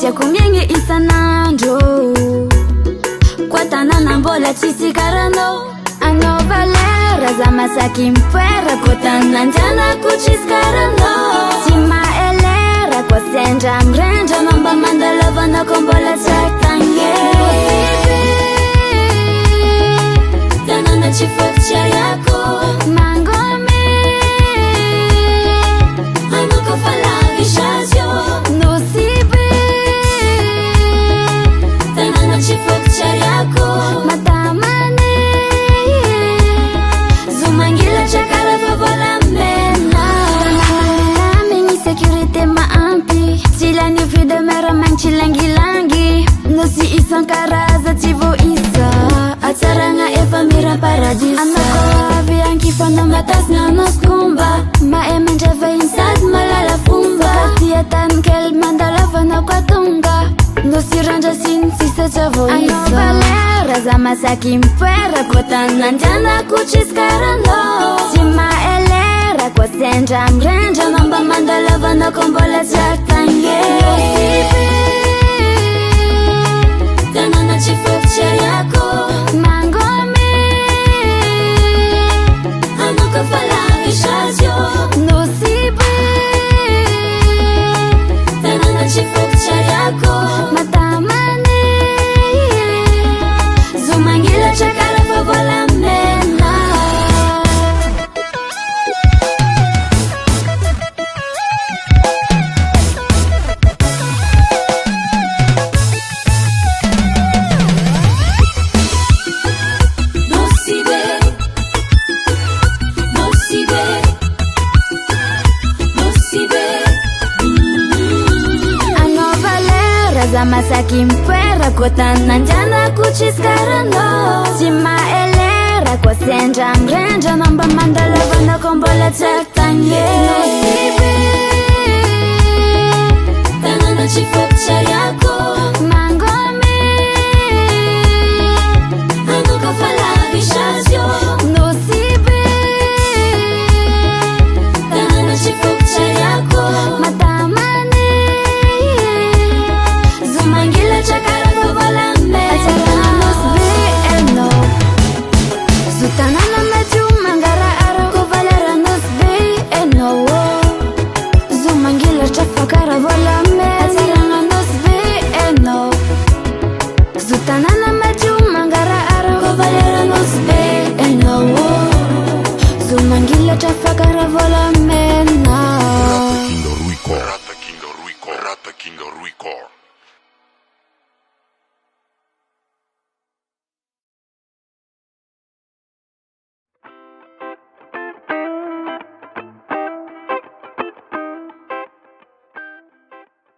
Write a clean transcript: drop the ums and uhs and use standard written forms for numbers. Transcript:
tiako miaigny isan'andro kwa tanana mbola tsisy karanao anaova lera za masaky mipoera ko tananjanako tsisy karanao tsy maelera ko sendra mirendra mamba mandalavanako mbola tsy atagny tanana tsy fotsiayako mangome anako fa lavisazio nosibe tanana tsy fotsiayako matamane zomangila tsakara fa volamena amigny sécurité maampy tsilany fruit de mer magntsilangilangy nosy isan-karaza tsy vo isa atsaragna efa miram-paradisa anako avy ankifanao matasina noskomba maemendreva insady malala fomba tiatany kely mandalavanako atonga nosy randra siny sisa tsy vo isa anaova lera za masaky mipoera ko tananjanako tsisy karanao tsy maelera ko sendra mirendra mamba mandalavanako mbola tsy atagny tanana tsy fotsiayako mangome anako fa lavisazio nosibe tanana tsy fotsiayako matamane zomangila tsakara fa volamena za masaky mipoera ko tananjanako tsisy karanao tsy maelera ko sendra mirendra mamba mandalavanako mbola tsy atagny tanana tsy fotsiayako mangome anako fa lavisazio nosibe tanana tsy fotsiayako matamane zomangila tsakara fa volamena nosbe eno zotanana madio mangaraara ko valera nosbe eno zomangila trafakara volamena nosbe eno zotanana madio mangaraara ko valera nosbe eno zomangila trafakara volamena Rata King Ruico.